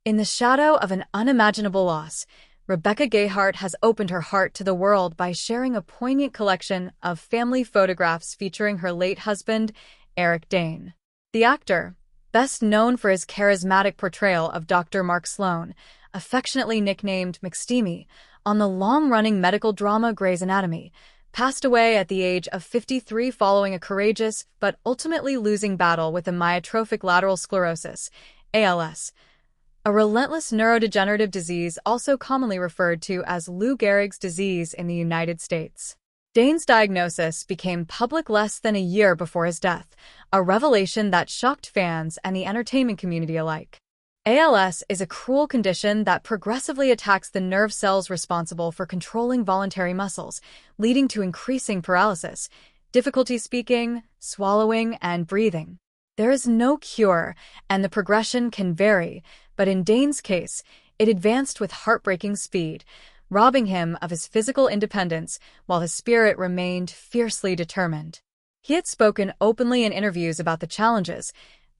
In the shadow of an unimaginable loss, Rebecca Gayheart has opened her heart to the world by sharing a poignant collection of family photographs featuring her late husband, Dane. The actor, best known for his charismatic portrayal of Dr. Mark Sloan, affectionately nicknamed McSteamy, on the long-running medical drama Grey's Anatomy, passed away at the age of 53 following a courageous but ultimately losing battle with amyotrophic lateral sclerosis, ALS, a relentless neurodegenerative disease also commonly referred to as Lou Gehrig's disease in the United States. Dane's diagnosis became public less than a year before his death, a revelation that shocked fans and the entertainment community alike. ALS is a cruel condition that progressively attacks the nerve cells responsible for controlling voluntary muscles, leading to increasing paralysis, difficulty speaking, swallowing, and breathing. There is no cure, and the progression can vary, but in Dane's case, it advanced with heartbreaking speed, robbing him of his physical independence while his spirit remained fiercely determined. He had spoken openly in interviews about the challenges,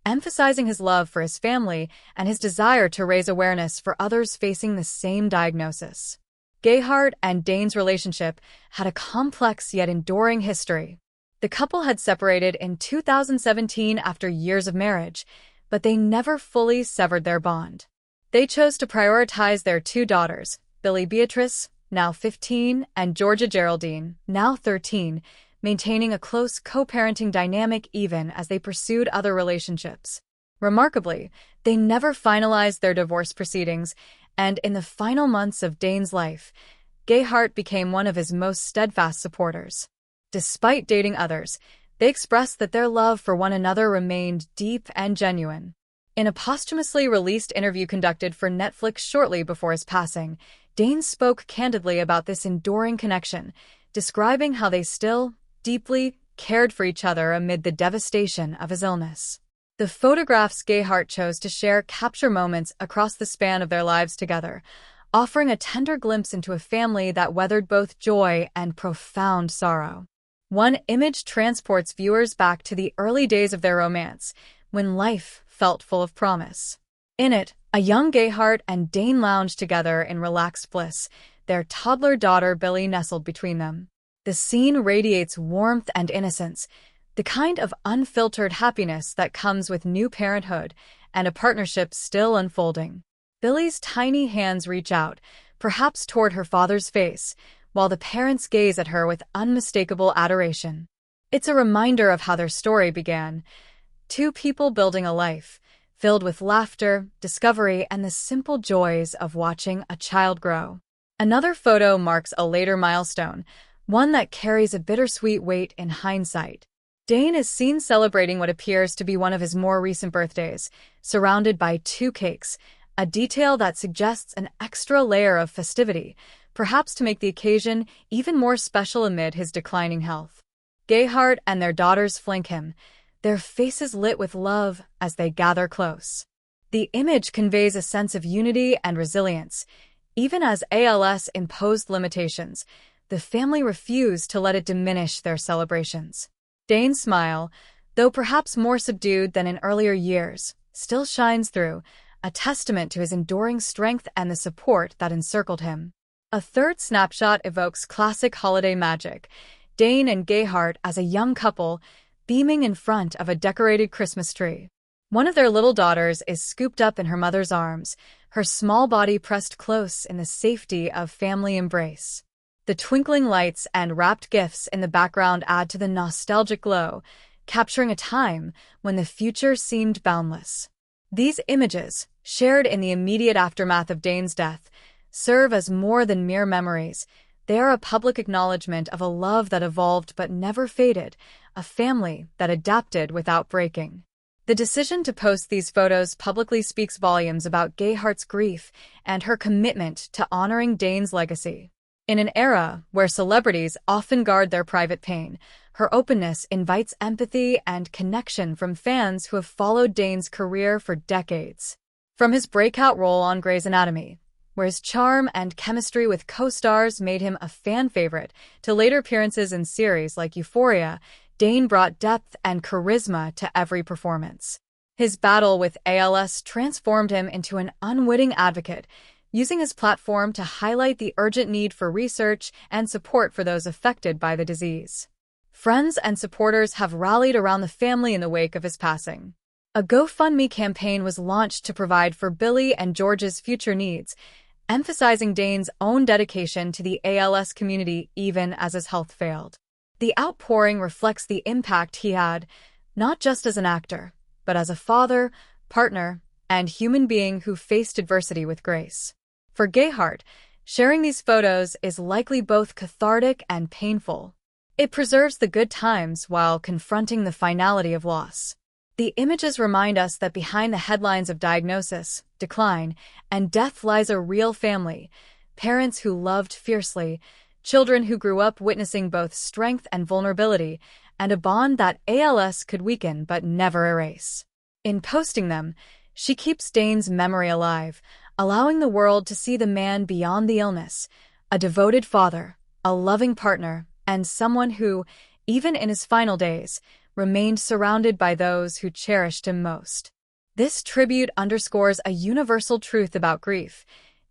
emphasizing his love for his family and his desire to raise awareness for others facing the same diagnosis. Gayheart and Dane's relationship had a complex yet enduring history. The couple had separated in 2017 after years of marriage, but they never fully severed their bond. They chose to prioritize their two daughters, Billy Beatrice, now 15, and Georgia Geraldine, now 13, maintaining a close co-parenting dynamic even as they pursued other relationships. Remarkably, they never finalized their divorce proceedings, and in the final months of Dane's life, Gayheart became one of his most steadfast supporters. Despite dating others, they expressed that their love for one another remained deep and genuine. In a posthumously released interview conducted for Netflix shortly before his passing, Dane spoke candidly about this enduring connection, describing how they still deeply cared for each other amid the devastation of his illness. The photographs Gayheart chose to share capture moments across the span of their lives together, offering a tender glimpse into a family that weathered both joy and profound sorrow. One image transports viewers back to the early days of their romance, when life felt full of promise. In it, a young Gayheart and Dane lounged together in relaxed bliss, their toddler daughter Billy nestled between them. The scene radiates warmth and innocence, the kind of unfiltered happiness that comes with new parenthood and a partnership still unfolding. Billy's tiny hands reach out, perhaps toward her father's face, while the parents gaze at her with unmistakable adoration. It's a reminder of how their story began. Two people building a life, filled with laughter, discovery, and the simple joys of watching a child grow. Another photo marks a later milestone, one that carries a bittersweet weight in hindsight. Dane is seen celebrating what appears to be one of his more recent birthdays, surrounded by two cakes, a detail that suggests an extra layer of festivity, perhaps to make the occasion even more special amid his declining health. Gayheart and their daughters flank him, their faces lit with love as they gather close. The image conveys a sense of unity and resilience. Even as ALS imposed limitations, the family refused to let it diminish their celebrations. Dane's smile, though perhaps more subdued than in earlier years, still shines through, a testament to his enduring strength and the support that encircled him. A third snapshot evokes classic holiday magic, Dane and Gayheart as a young couple, beaming in front of a decorated Christmas tree. One of their little daughters is scooped up in her mother's arms, her small body pressed close in the safety of family embrace. The twinkling lights and wrapped gifts in the background add to the nostalgic glow, capturing a time when the future seemed boundless. These images, shared in the immediate aftermath of Dane's death, serve as more than mere memories. They are a public acknowledgement of a love that evolved but never faded, a family that adapted without breaking. The decision to post these photos publicly speaks volumes about Gayheart's grief and her commitment to honoring Dane's legacy. In an era where celebrities often guard their private pain, her openness invites empathy and connection from fans who have followed Dane's career for decades. From his breakout role on Grey's Anatomy, where his charm and chemistry with co-stars made him a fan favorite, to later appearances in series like Euphoria, Dane brought depth and charisma to every performance. His battle with ALS transformed him into an unwitting advocate, using his platform to highlight the urgent need for research and support for those affected by the disease. Friends and supporters have rallied around the family in the wake of his passing. A GoFundMe campaign was launched to provide for Billy and George's future needs, emphasizing Dane's own dedication to the ALS community even as his health failed. The outpouring reflects the impact he had, not just as an actor, but as a father, partner, and human being who faced adversity with grace. For Gayheart, sharing these photos is likely both cathartic and painful. It preserves the good times while confronting the finality of loss. The images remind us that behind the headlines of diagnosis, decline, and death lies a real family, parents who loved fiercely, children who grew up witnessing both strength and vulnerability, and a bond that ALS could weaken but never erase. In posting them, she keeps Dane's memory alive, allowing the world to see the man beyond the illness, a devoted father, a loving partner, and someone who, even in his final days, remained surrounded by those who cherished him most. This tribute underscores a universal truth about grief.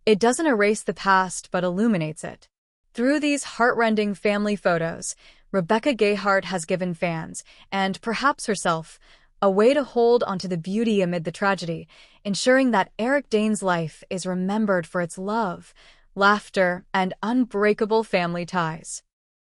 It doesn't erase the past but illuminates it. Through these heartrending family photos, Rebecca Gayheart has given fans, and perhaps herself, a way to hold onto the beauty amid the tragedy, ensuring that Eric Dane's life is remembered for its love, laughter, and unbreakable family ties.